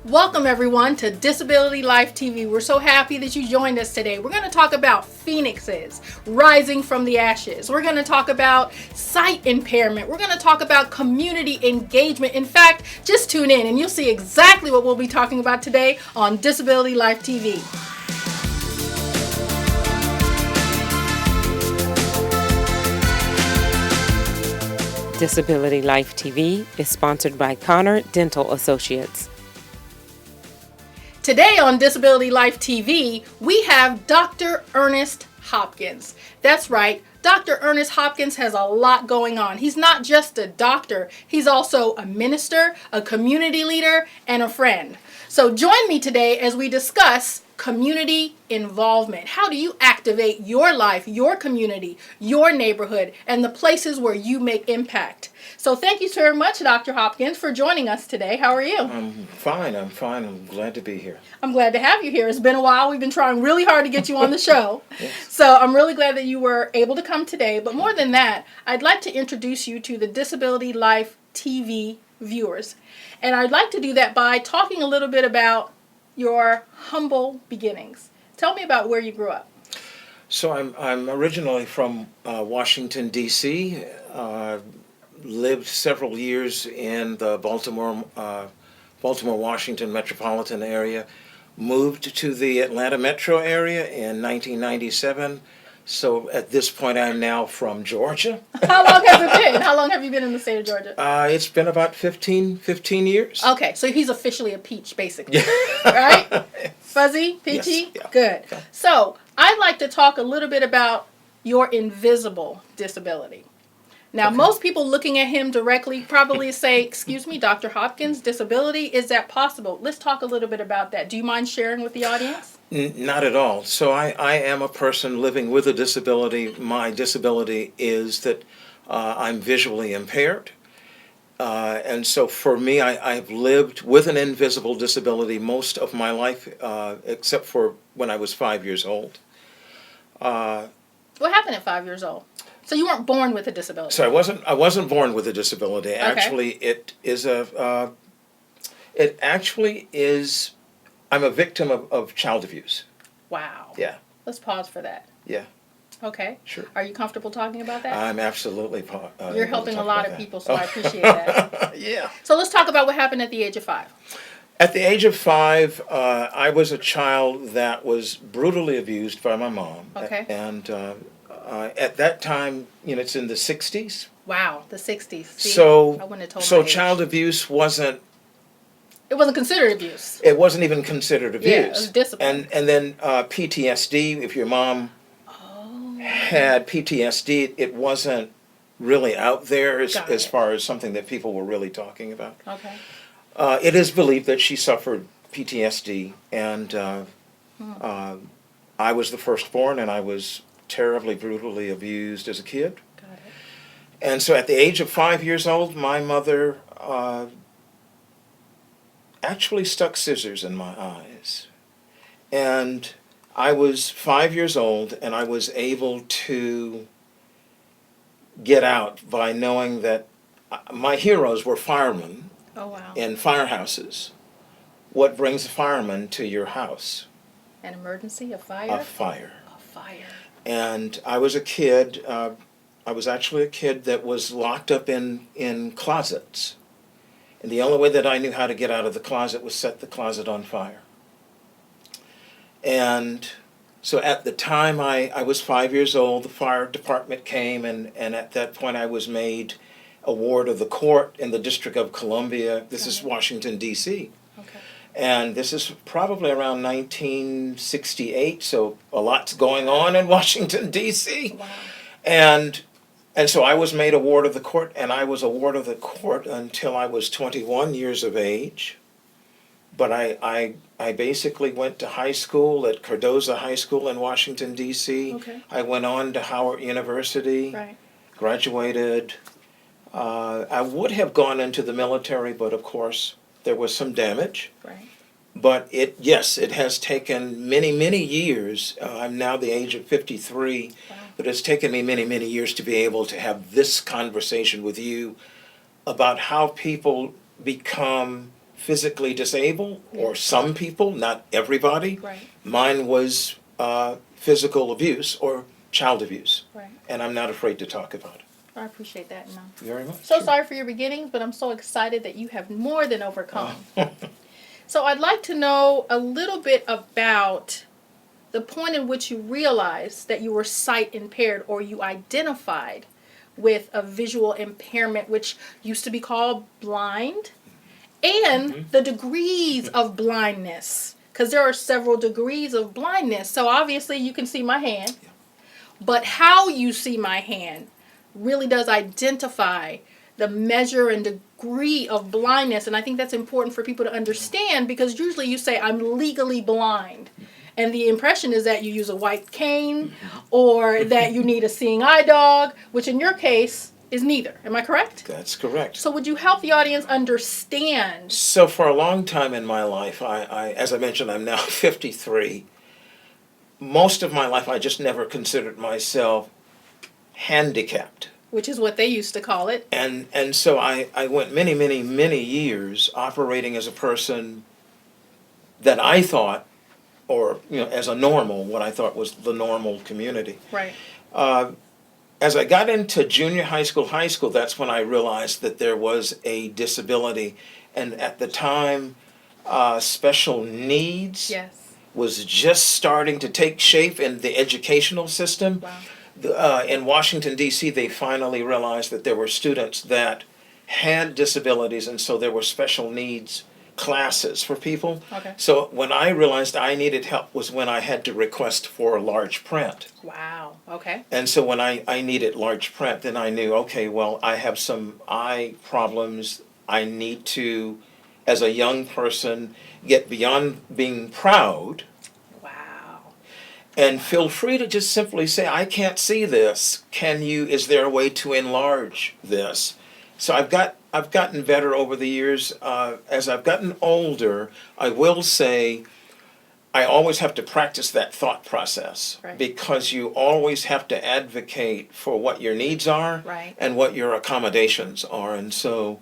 Welcome everyone to Disability Life TV. We're so happy that you joined us today. We're going to talk about phoenixes rising from the ashes. We're going to talk about sight impairment. We're going to talk about community engagement. In fact, just tune in and you'll see exactly what we'll be talking about today on Disability Life TV. Disability Life TV is sponsored by Connor Dental Associates. Today on Disability Life TV, we have Dr. Ernest Hopkins. That's right, Dr. Ernest Hopkins has a lot going on. He's not just a doctor, he's also a minister, a community leader, and a friend. So join me today as we discuss community involvement. How do you activate your life, your community, your neighborhood, and the places where you make impact? So thank you very much, Dr. Hopkins, for joining us today. How are you? I'm fine. I'm glad to be here. I'm glad to have you here. It's been a while. We've been trying really hard to get you on the show. Yes. So I'm really glad that you were able to come today. But more than that, I'd like to introduce you to the Disability Life TV viewers. And I'd like to do that by talking a little bit about your humble beginnings. Tell me about where you grew up. So I'm originally from Washington, D.C., lived several years in the Baltimore, Washington metropolitan area, moved to the Atlanta metro area in 1997. So at this point, I'm now from Georgia. How long has it been? How long have you been in the state of Georgia? It's been about 15 years. Okay, so he's officially a peach, basically, right? Fuzzy, peachy, Yes, yeah. Good. So I'd like to talk a little bit about your invisible disability. Now, most people looking at him directly probably say, excuse me, Dr. Hopkins, disability, is that possible? Let's talk a little bit about that. Do you mind sharing with the audience? Not at all. So I am a person living with a disability. My disability is that I'm visually impaired. And so for me, I've lived with an invisible disability most of my life, except for when I was 5 years old. What happened at 5 years old? So you weren't born with a disability? So I wasn't born with a disability. Okay. Actually, it actually is, I'm a victim of child abuse. Wow. Yeah. Let's pause for that. Yeah. Okay. Sure. Are you comfortable talking about that? I'm absolutely. You're helping a lot of people, so I appreciate that. Yeah. So let's talk about what happened at the age of 5. At the age of 5, I was a child that was brutally abused by my mom. Okay. And at that time, it's in the 60s. Wow, the 60s. See, so I wouldn't have told so my age. Child abuse wasn't. It wasn't considered abuse. It wasn't even considered abuse. Yeah, it was discipline. And then PTSD. If your mom had PTSD, it wasn't really out there as far as something that people were really talking about. Okay. It is believed that she suffered PTSD, and I was the firstborn, and I was terribly, brutally abused as a kid. Got it. And so at the age of 5 years old, my mother actually stuck scissors in my eyes. And I was 5 years old, and I was able to get out by knowing that my heroes were firemen. Oh, wow. In firehouses. What brings a fireman to your house? An emergency? A fire? A fire. A fire. And I was a kid, I was actually a kid that was locked up in closets. And the only way that I knew how to get out of the closet was set the closet on fire. And so at the time I was 5 years old, the fire department came, and at that point I was made a ward of the court in the District of Columbia. This is Washington, D.C. Okay. And this is probably around 1968, so a lot's going on in Washington, D.C. Wow. And so I was made a ward of the court, and I was a ward of the court until I was 21 years of age. But I basically went to high school at Cardozo High School in Washington, D.C. Okay. I went on to Howard University, Right. graduated. I would have gone into the military, but of course there was some damage. Right. But it has taken many, many years. I'm now the age of 53, Wow. but it's taken me many, many years to be able to have this conversation with you about how people become physically disabled, or some people, not everybody. Right. Mine was physical abuse or child abuse. Right. And I'm not afraid to talk about it. I appreciate that. No. Very much. So Sure. sorry for your beginnings, but I'm so excited that you have more than overcome. So I'd like to know a little bit about the point in which you realized that you were sight impaired, or you identified with a visual impairment, which used to be called blind, and the degrees of blindness, because there are several degrees of blindness. So obviously you can see my hand, but how you see my hand really does identify the measure and degree of blindness. And I think that's important for people to understand, because usually you say, I'm legally blind. And the impression is that you use a white cane or that you need a seeing eye dog, which in your case is neither. Am I correct? That's correct. So would you help the audience understand? So for a long time in my life, I as I mentioned, I'm now 53. Most of my life, I just never considered myself handicapped. Which is what they used to call it. And so I went many years operating as a person that I thought, or as a normal, what I thought was the normal community. Right. As I got into junior high school, that's when I realized that there was a disability. And at the time, special needs Yes. was just starting to take shape in the educational system. Wow. In Washington, D.C., they finally realized that there were students that had disabilities, and so there were special needs classes for people. Okay. So when I realized I needed help was when I had to request for a large print. Wow. Okay. And so when I needed large print, then I knew, okay, well, I have some eye problems. I need to, as a young person, get beyond being proud. Wow. And feel free to just simply say, I can't see this. Is there a way to enlarge this? So I've gotten better over the years. As I've gotten older, I will say I always have to practice that thought process. Right. Because you always have to advocate for what your needs are. Right. And what your accommodations are. And so,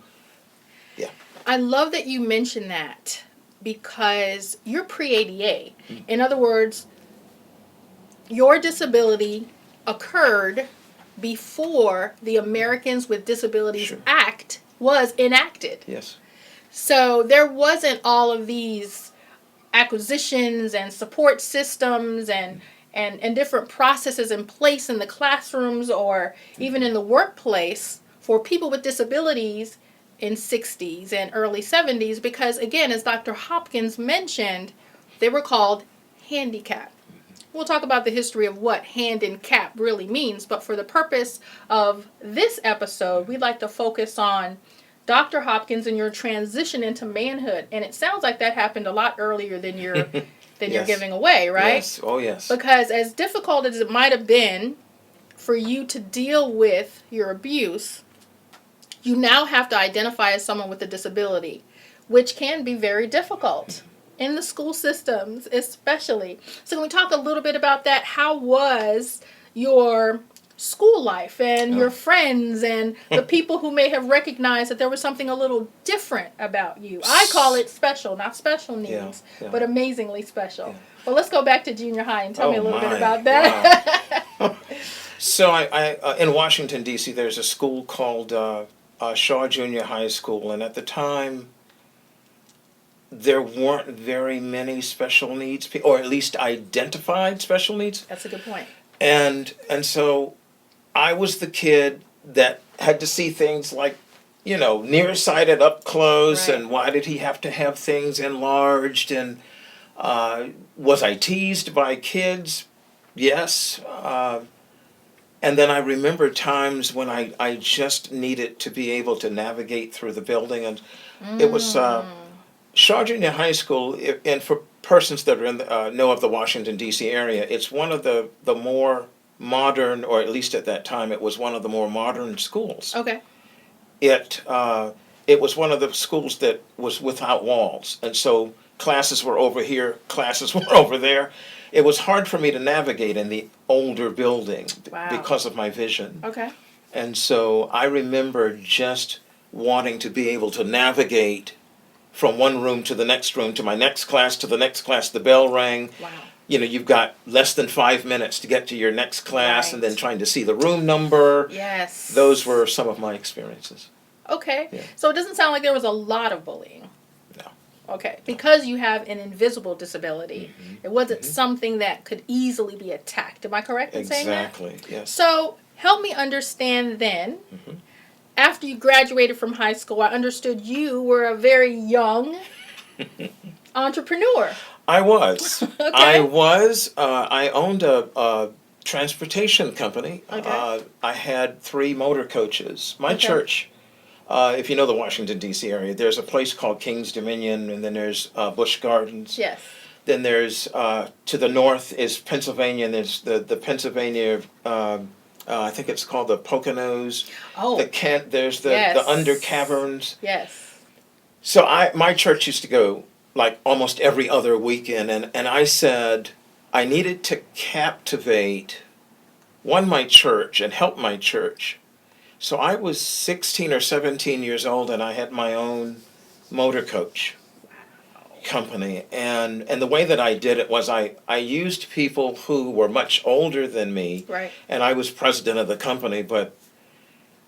yeah. I love that you mentioned that, because you're pre-ADA. In other words, your disability occurred before the Americans with Disabilities Sure. Act was enacted. Yes. So there wasn't all of these acquisitions and support systems and different processes in place in the classrooms or even in the workplace for people with disabilities in 60s and early 70s, because again, as Dr. Hopkins mentioned, they were called handicapped. We'll talk about the history of what hand and cap really means, but for the purpose of this episode, we'd like to focus on Dr. Hopkins and your transition into manhood. And it sounds like that happened a lot earlier than you're Yes. giving away, right? Yes. Oh, yes. Because as difficult as it might have been for you to deal with your abuse, you now have to identify as someone with a disability, which can be very difficult in the school systems especially. So can we talk a little bit about that? How was your school life and your friends and the people who may have recognized that there was something a little different about you? I call it special, not special needs, but amazingly special. Yeah. But let's go back to junior high and tell me a little bit my. about that. Wow. So I in Washington, D.C., there's a school called Shaw Junior High School, and at the time, there weren't very many special needs, or at least identified special needs. That's a good point. And so I was the kid that had to see things like, nearsighted up close, Right. and why did he have to have things enlarged, and was I teased by kids? Yes. And then I remember times when I just needed to be able to navigate through the building, and it was Shaw Junior High School, and for persons that are know of the Washington, D.C. area, it's one of the more modern, or at least at that time, it was one of the more modern schools. Okay. It was one of the schools that was without walls, and so classes were over here, classes were over there. It was hard for me to navigate in the older building because of my vision. Okay. And so I remember just wanting to be able to navigate from one room to the next room to my next class to the next class. The bell rang. Wow. You know, you've got less than 5 minutes to get to your next class, and then Right. trying to see the room number. Yes. Those were some of my experiences. Okay. Yeah. So it doesn't sound like there was a lot of bullying. No. Okay. Because you have an invisible disability, it wasn't something that could easily be attacked. Am I correct in saying that? Exactly, yes. So help me understand then. After you graduated from high school, I understood you were a very young entrepreneur. I was. Okay. I owned a transportation company. Okay. I had 3 motor coaches. My Okay. church, if you know the Washington, D.C. area, there's a place called King's Dominion, and then there's Busch Gardens. Yes. Then there's, to the north is Pennsylvania, and there's the Pennsylvania, I think it's called the Poconos. Oh. There's the Yes. under caverns. Yes. So my church used to go like almost every other weekend, and I said I needed to captivate my church and help my church. So I was 16 or 17 years old, and I had my own motor coach company, and the way that I did it was I used people who were much older than me, Right. and I was president of the company, but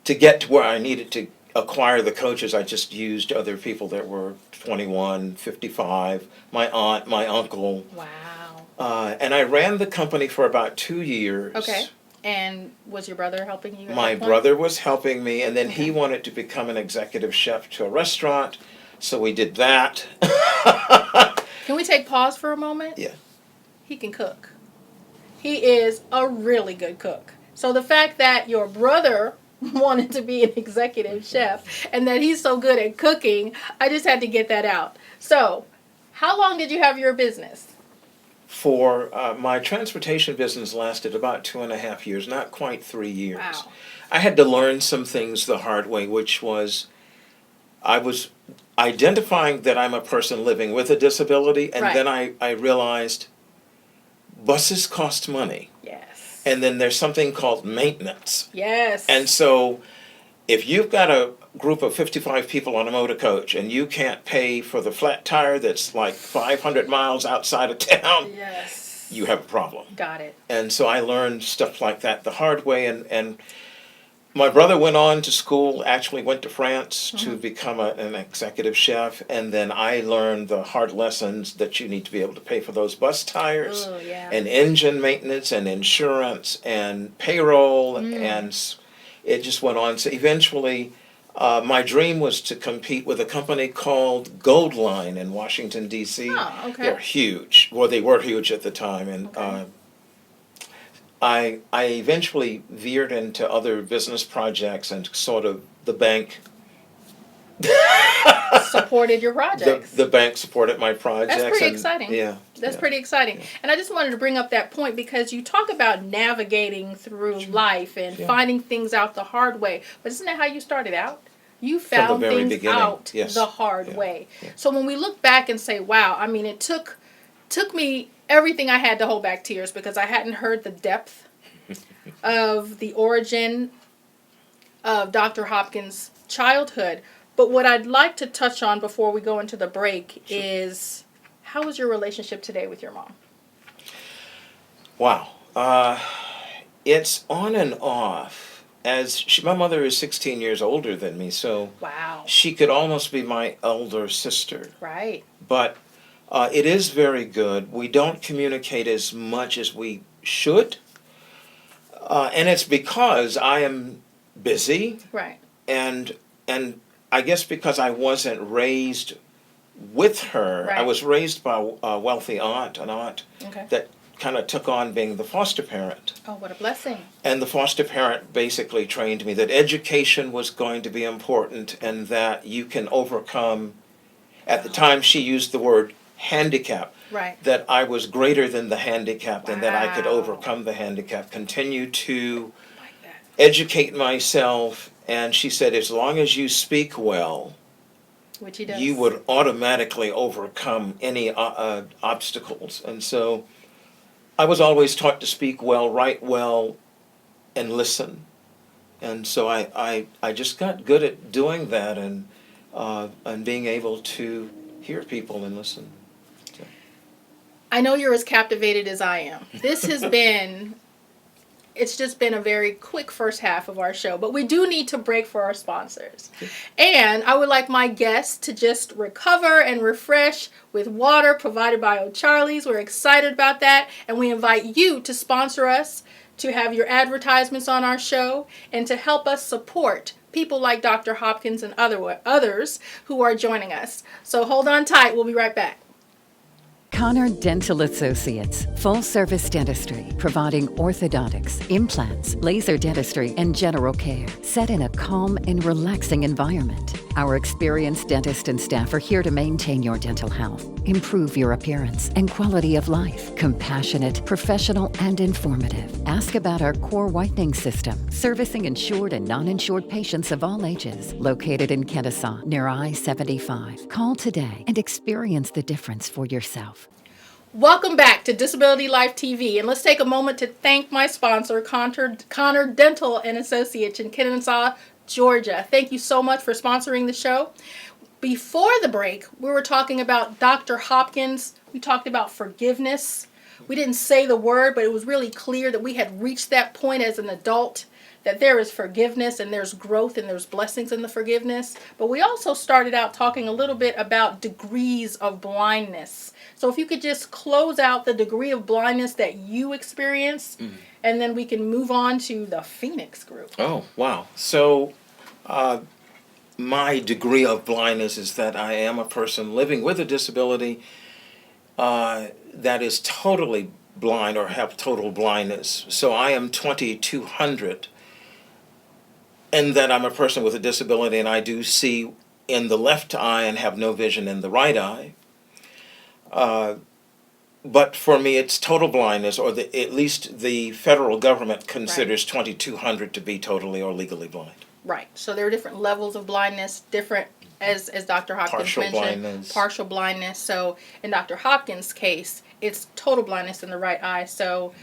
to get to where I needed to acquire the coaches, I just used other people that were 21, 55, my aunt, my uncle, Wow. and I ran the company for about 2 years. Okay. And was your brother helping you at My that point? brother was helping me, and then Okay. he wanted to become an executive chef to a restaurant, so we did that. Can we take pause for a moment? Yeah. He can cook. He is a really good cook. So the fact that your brother wanted to be an executive chef and that he's so good at cooking, I just had to get that out. So, how long did you have your business? For my transportation business lasted about 2.5 years, not quite 3 years. Wow. I had to learn some things the hard way, which was I was identifying that I'm a person living with a disability, and Right. then I realized buses cost money, Yes. and then there's something called maintenance. Yes. And so if you've got a group of 55 people on a motor coach and you can't pay for the flat tire that's like 500 miles outside of town, Yes. you have a problem. Got it. And so I learned stuff like that the hard way, and my brother went on to school, actually went to France to become an executive chef, and then I learned the hard lessons that you need to be able to pay for those bus tires, Oh, yeah. and engine maintenance, and insurance, and payroll, and it just went on. So eventually, my dream was to compete with a company called Gold Line in Washington, D.C. Oh, okay. They're huge. Well, they were huge at the time, and Okay. I eventually veered into other business projects, and sort of the bank Supported your projects. the bank supported my projects. That's pretty and- exciting. Yeah. That's yeah. pretty exciting. And I just wanted to bring up that point because you talk about navigating through life and Yeah. finding things out the hard way. But isn't that how you started out? You the found very things beginning, out yes. the hard Yeah. way. Yeah. So when we look back and say, wow, I mean, it took me everything I had to hold back tears because I hadn't heard the depth of the origin of Dr. Hopkins' childhood. But what I'd like to touch on before we go into the break is how is your relationship today with your mom? Wow. It's on and off. My mother is 16 years older than me, so Wow. she could almost be my elder sister. Right. But it is very good. We don't communicate as much as we should. And it's because I am busy, Right. and I guess because I wasn't raised with her. I Right. was raised by a wealthy aunt, Okay. that kind of took on being the foster parent. Oh, what a blessing. And the foster parent basically trained me that education was going to be important, and that you can overcome, at the time she used the word handicap, Right. that I was greater than the handicap, and that I could Wow. overcome the handicap, continue to Like that. educate myself. And she said, as long as you speak well, Which he does. you would automatically overcome any obstacles. And so I was always taught to speak well, write well, and listen. And so I just got good at doing that. And and being able to hear people and listen. So. I know you're as captivated as I am. This has been, it's just been a very quick first half of our show, but we do need to break for our sponsors. And I would like my guests to just recover and refresh with water provided by O'Charlie's. We're excited about that, and we invite you to sponsor us, to have your advertisements on our show, and to help us support people like Dr. Hopkins and others who are joining us. So hold on tight. We'll be right back. Connor Dental Associates, full-service dentistry, providing orthodontics, implants, laser dentistry, and general care, set in a calm and relaxing environment. Our experienced dentist and staff are here to maintain your dental health, improve your appearance and quality of life. Compassionate, professional, and informative. Ask about our core whitening system, servicing insured and non-insured patients of all ages. Located in Kennesaw, near I-75. Call today and experience the difference for yourself. Welcome back to Disability Life TV, and let's take a moment to thank my sponsor, Connor Dental and Associates in Kennesaw, Georgia. Thank you so much for sponsoring the show. Before the break, we were talking about Dr. Hopkins. We talked about forgiveness. We didn't say the word, but it was really clear that we had reached that point as an adult, that there is forgiveness and there's growth and there's blessings in the forgiveness. But we also started out talking a little bit about degrees of blindness. So if you could just close out the degree of blindness that you experienced, and then we can move on to the Phoenix group. Oh, wow. So my degree of blindness is that I am a person living with a disability that is totally blind or have total blindness. So I am 2200, and that I'm a person with a disability, and I do see in the left eye and have no vision in the right eye. But for me, it's total blindness, or at least the federal government considers 2200 to be totally or legally blind. Right. So there are different levels of blindness, different, as Dr. Hopkins mentioned, partial blindness. So in Dr. Hopkins' case, it's total blindness in the right eye. So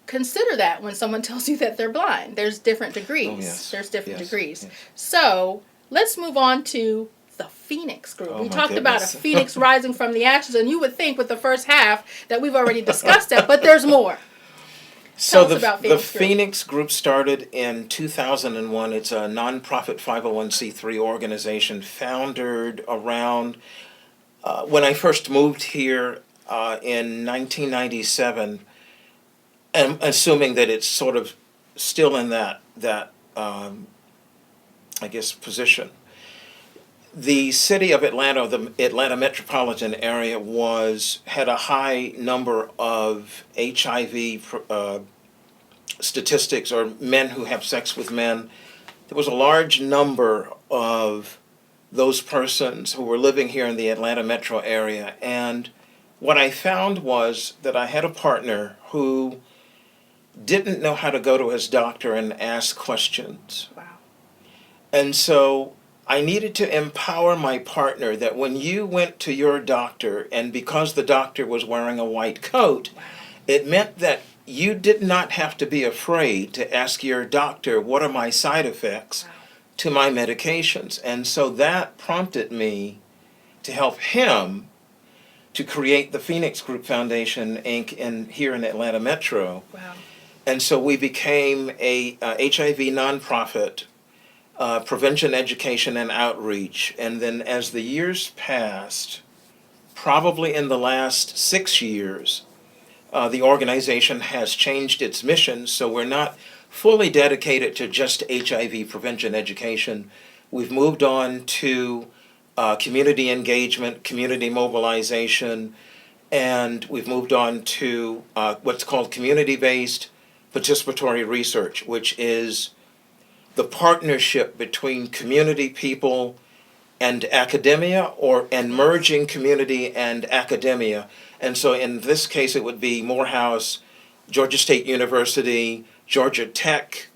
consider that when someone tells you that they're blind. There's different degrees. Oh, yes. There's different degrees. Yes. So let's move on to the Phoenix group. Oh, we my talked about a goodness. phoenix rising from the ashes, and you would think with the first half that we've already discussed that, but there's more. So Tell us about the Phoenix Group. Phoenix Group started in 2001. It's a nonprofit 501c3 organization founded around when I first moved here in 1997, and assuming that it's sort of still in that I guess position. The city of Atlanta, the Atlanta metropolitan area, had a high number of HIV statistics, or men who have sex with men. There was a large number of those persons who were living here in the Atlanta metro area. And what I found was that I had a partner who didn't know how to go to his doctor and ask questions. Wow. And so I needed to empower my partner that when you went to your doctor, and because the doctor was wearing a white coat, it meant that you did not have to be afraid to ask your doctor, what are my side effects to my medications? And so that prompted me to help him to create the Phoenix Group Foundation, Inc. here in Atlanta Metro. Wow. And so we became a HIV nonprofit, prevention, education, and outreach. And then as the years passed, probably in the last 6 years, the organization has changed its mission, so we're not fully dedicated to just HIV prevention education. We've moved on to community engagement, community mobilization, and we've moved on to what's called community-based participatory research, which is the partnership between community people and academia, and merging community and academia. And so in this case, it would be Morehouse, Georgia State University, Georgia Tech,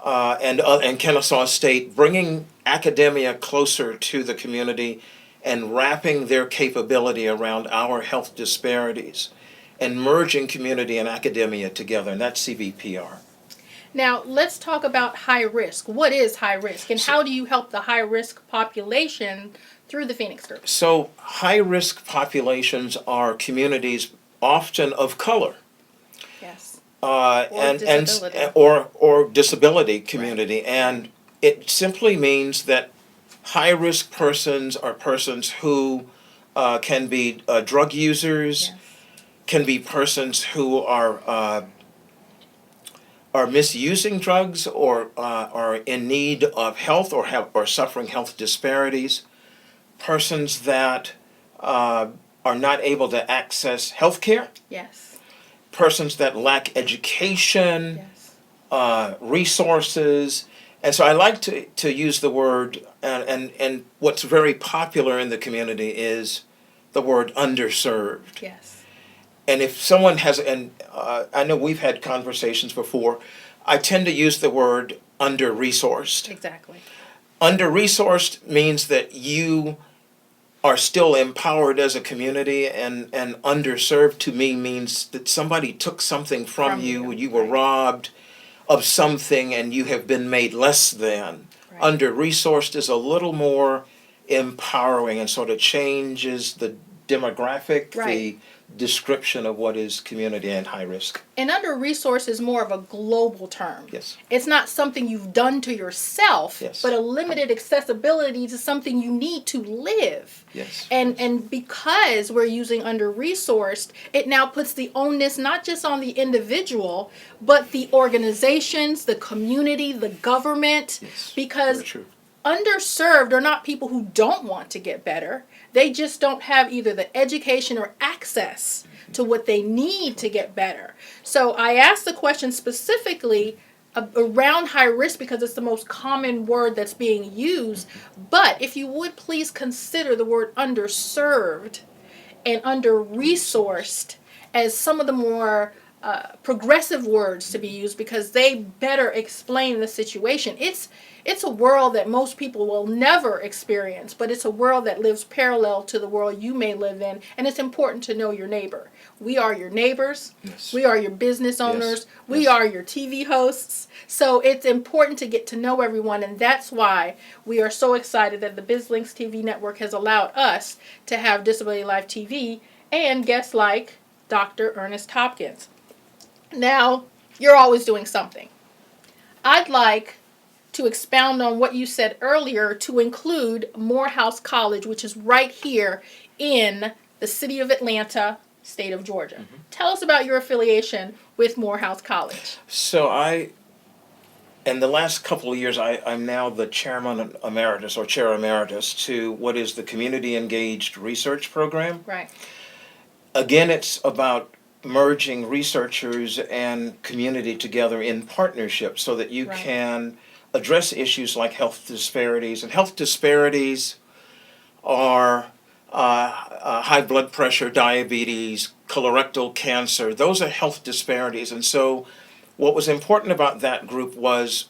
and Kennesaw State, bringing academia closer to the community and wrapping their capability around our health disparities and merging community and academia together, and that's CVPR. Now, let's talk about high risk. What is high risk, and how do you help the high risk population through the Phoenix Group? So high-risk populations are communities often of color. Yes. And disability. or disability community, and it simply means that high-risk persons are persons who can be drug users, Yes. can be persons who are misusing drugs or are in need of health or suffering health disparities, persons that are not able to access health care, Yes. persons that lack education, Yes. resources. And so I like to use the word, and what's very popular in the community is the word underserved. Yes. And if someone has, and I know we've had conversations before, I tend to use the word under-resourced. Exactly. Under-resourced means that you are still empowered as a community, and underserved to me means that somebody took something from you, you were right. robbed of something, and you have been made less than. Right. Under-resourced is a little more empowering and sort of changes the demographic, Right. the description of what is community and high risk. And under-resourced is more of a global term. Yes. It's not something you've done to yourself, Yes. but a limited accessibility to something you need to live. Yes. And because we're using under-resourced, it now puts the onus not just on the individual, but the organizations, the community, the government. Yes. Because Very true. underserved are not people who don't want to get better. They just don't have either the education or access to what they need to get better. So I asked the question specifically around high risk because it's the most common word that's being used. But if you would please consider the word underserved and under-resourced as some of the more progressive words to be used, because they better explain the situation. It's a world that most people will never experience, but it's a world that lives parallel to the world you may live in, and it's important to know your neighbor. We are your neighbors. Yes. We are your business owners. Yes. We Yes. are your TV hosts. So it's important to get to know everyone, and that's why we are so excited that the BizLinks TV network has allowed us to have Disability Life TV and guests like Dr. Ernest Hopkins. Now, you're always doing something. I'd like to expound on what you said earlier to include Morehouse College, which is right here in the city of Atlanta, state of Georgia. Mm-hmm. Tell us about your affiliation with Morehouse College. So in the last couple of years, I'm now the chairman emeritus or chair emeritus to what is the Community Engaged Research Program. Right. Again, it's about merging researchers and community together in partnership so that you Right. can address issues like health disparities. And health disparities are high blood pressure, diabetes, colorectal cancer. Those are health disparities. And so what was important about that group was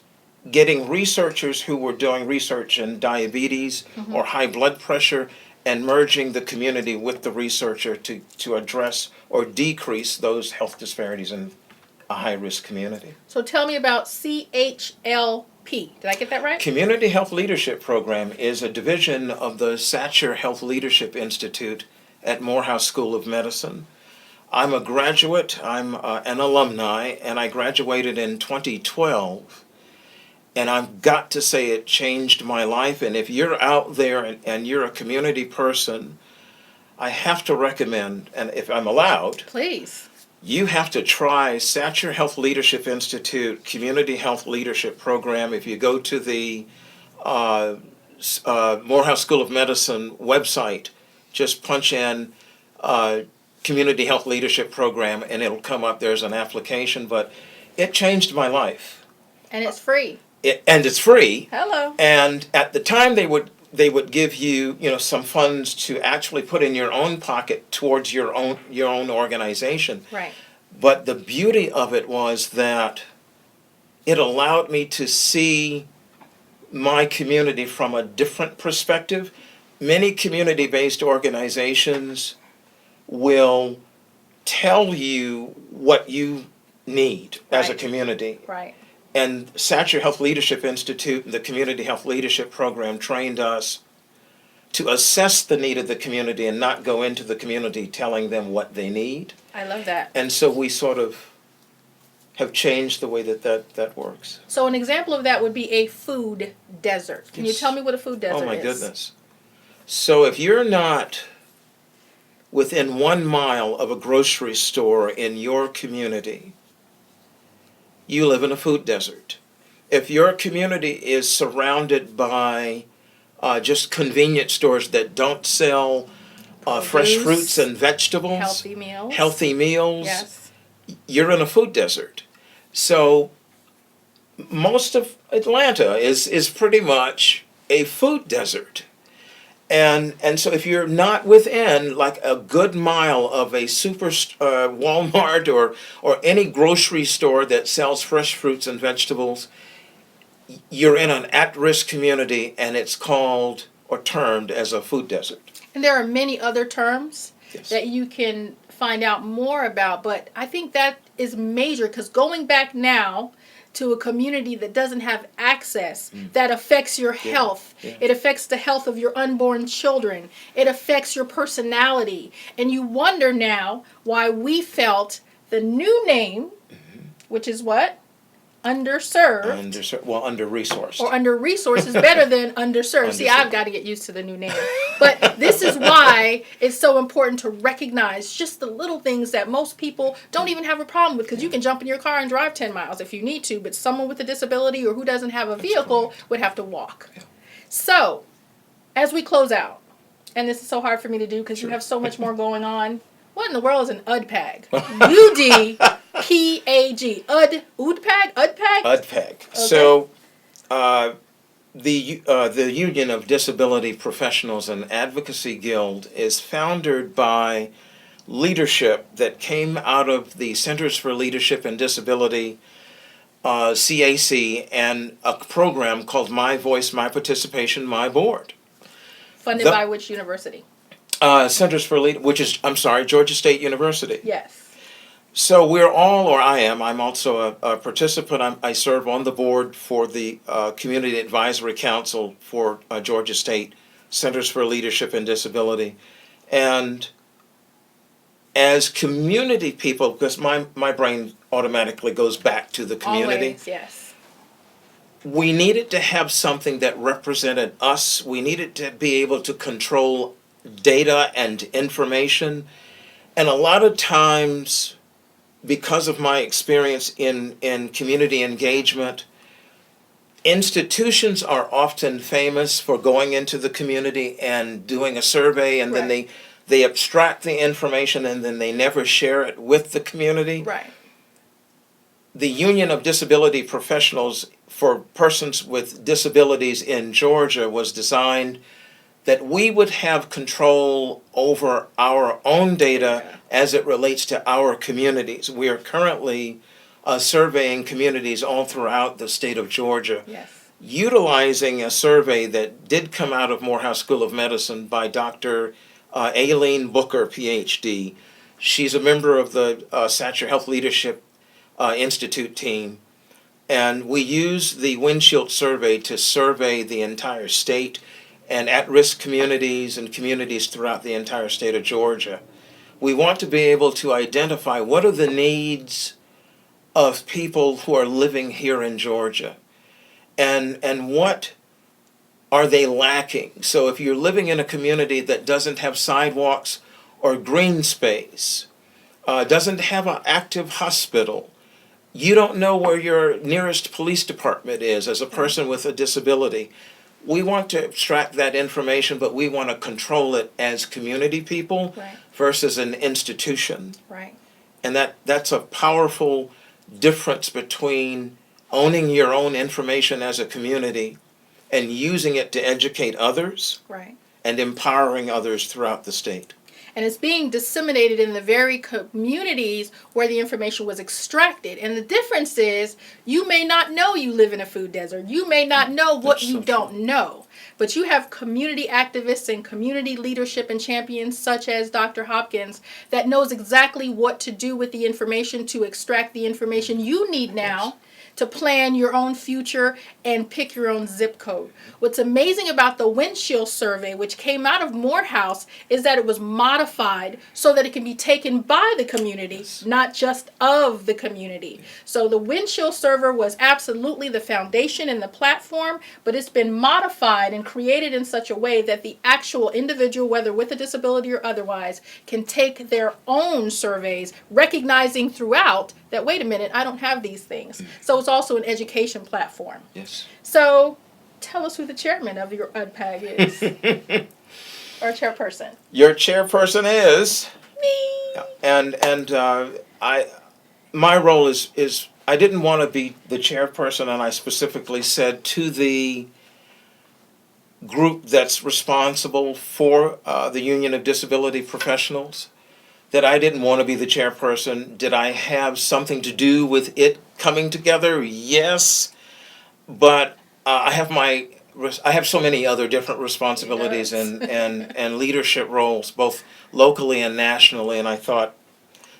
getting researchers who were doing research in diabetes or high blood pressure and merging the community with the researcher to address or decrease those health disparities in a high-risk community. So tell me about CHLP. Did I get that right? Community Health Leadership Program is a division of the Satcher Health Leadership Institute at Morehouse School of Medicine. I'm a graduate, I'm an alumni, and I graduated in 2012. And I've got to say it changed my life. And if you're out there and you're a community person, I have to recommend, and if I'm allowed, Please. you have to try Satcher Health Leadership Institute Community Health Leadership Program. If you go to the Morehouse School of Medicine website, just punch in Community Health Leadership Program and it'll come up. There's an application, but it changed my life. And it's free. And it's free. Hello. And at the time they would give you, some funds to actually put in your own pocket towards your own organization. Right. But the beauty of it was that it allowed me to see my community from a different perspective. Many community-based organizations will tell you what you need as a Right. community. Right. And Satcher Health Leadership Institute and the Community Health Leadership Program trained us to assess the need of the community and not go into the community telling them what they need. I love that. And so we sort of have changed the way that works. So an example of that would be a food desert. Can you Yes. tell me what a food desert is? Oh my goodness. So if you're not within 1 mile of a grocery store in your community, you live in a food desert. If your community is surrounded by just convenience stores that don't sell fresh Produce, fruits and vegetables, healthy meals. yes, you're in a food desert. So most of Atlanta is pretty much a food desert. And so if you're not within like a good mile of a super Walmart or any grocery store that sells fresh fruits and vegetables, you're in an at-risk community, and it's called or termed as a food desert. And there are many other terms Yes. that you can find out more about, but I think that is major, because going back now to a community that doesn't have access, that affects your health. Yeah. It affects the health of your unborn children. It affects your personality. And you wonder now why we felt the new name, which is what? Underserved. Under-resourced. Or under-resourced is better than underserved. See, I've got to get used to the new name. But this is why it's so important to recognize just the little things that most people don't even have a problem with, because you can jump in your car and drive 10 miles if you need to, but someone with a disability or who doesn't have a vehicle would have to walk. Yeah. So, as we close out, and this is so hard for me to do because you have so much more going on, what in the world is an UDPAG? UDPAG. UDPAG? UDPAG. Okay. So, the Union of Disability Professionals and Advocacy Guild is founded by leadership that came out of the Centers for Leadership and Disability, CAC, and a program called My Voice, My Participation, My Board. Funded by which university? Centers for Georgia State University. Yes. So we're all, or I'm also a participant. I serve on the board for the Community Advisory Council for Georgia State Centers for Leadership and Disability. And as community people, because my brain automatically goes back to the community. Always, yes. We needed to have something that represented us. We needed to be able to control data and information. And a lot of times, because of my experience in community engagement, institutions are often famous for going into the community and doing a survey, and then they abstract the information, and then they never share it with the community. Right. The Union of Disability Professionals for Persons with Disabilities in Georgia was designed that we would have control over our own data as it relates to our communities. We are currently surveying communities all throughout the state of Georgia, Yes. utilizing a survey that did come out of Morehouse School of Medicine by Dr. Aileen Booker, PhD. She's a member of the Satcher Health Leadership Institute team, and we use the windshield survey to survey the entire state and at-risk communities and communities throughout the entire state of Georgia. We want to be able to identify what are the needs of people who are living here in Georgia, and what are they lacking. So if you're living in a community that doesn't have sidewalks or green space, doesn't have an active hospital, you don't know where your nearest police department is as a person with a disability, we want to extract that information, but we want to control it as community people versus an institution. Right. And that's a powerful difference between owning your own information as a community and using it to educate others and empowering others throughout the state. And it's being disseminated in the very communities where the information was extracted. And the difference is, you may not know you live in a food desert. You may not know what you don't know. But you have community activists and community leadership and champions such as Dr. Hopkins that knows exactly what to do with the information to extract the information you need now to plan your own future and pick your own zip code. What's amazing about the windshield survey, which came out of Morehouse, is that it was modified so that it can be taken by the community, not just of the community. So the windshield survey was absolutely the foundation and the platform, but it's been modified and created in such a way that the actual individual, whether with a disability or otherwise, can take their own surveys, recognizing throughout that, wait a minute, I don't have these things. So it's also an education platform. Yes. So tell us who the chairman of your UDPAG is. Or chairperson. Your chairperson is Me. My role is I didn't want to be the chairperson, and I specifically said to the group that's responsible for the Union of Disability Professionals that I didn't want to be the chairperson. Did I have something to do with it coming together? Yes, but I have so many other different responsibilities and leadership roles, both locally and nationally, and I thought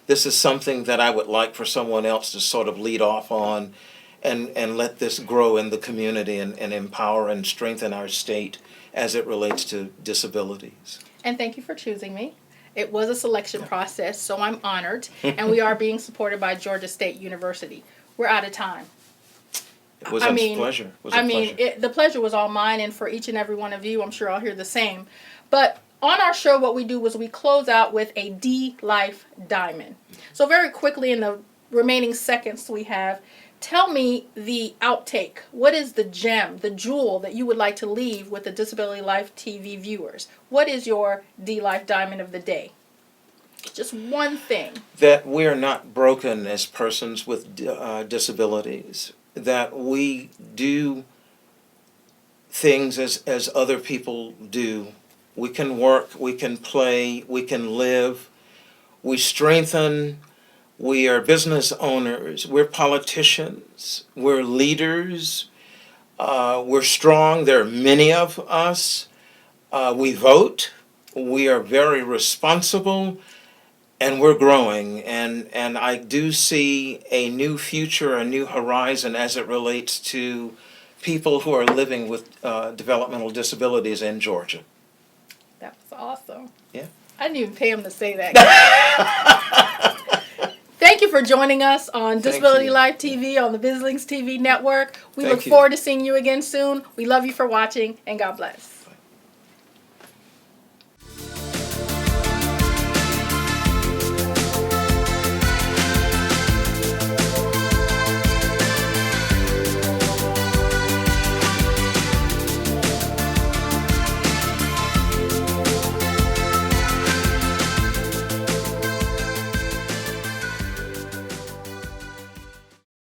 this is something that I would like for someone else to sort of lead off on and let this grow in the community and empower and strengthen our state as it relates to disabilities. And thank you for choosing me. It was a selection process, so I'm honored. And we are being supported by Georgia State University. We're out of time. It was a pleasure. The pleasure was all mine, and for each and every one of you, I'm sure I'll hear the same. But on our show, what we do is we close out with a D-Life Diamond. So very quickly, in the remaining seconds we have, tell me the outtake. What is the gem, the jewel that you would like to leave with the Disability Life TV viewers? What is your D-Life Diamond of the day? Just one thing. That we are not broken as persons with disabilities. That we do things as other people do. We can work, we can play, we can live. We strengthen. We are business owners, we're politicians, we're leaders, we're strong, there are many of us, we vote, we are very responsible, and we're growing, and I do see a new future, a new horizon as it relates to people who are living with developmental disabilities in Georgia. That was awesome. Yeah. I didn't even pay him to say that. Thank you for joining us on Disability Life TV on the BizLinks TV network. We look forward to seeing you again soon. We love you for watching, and God bless.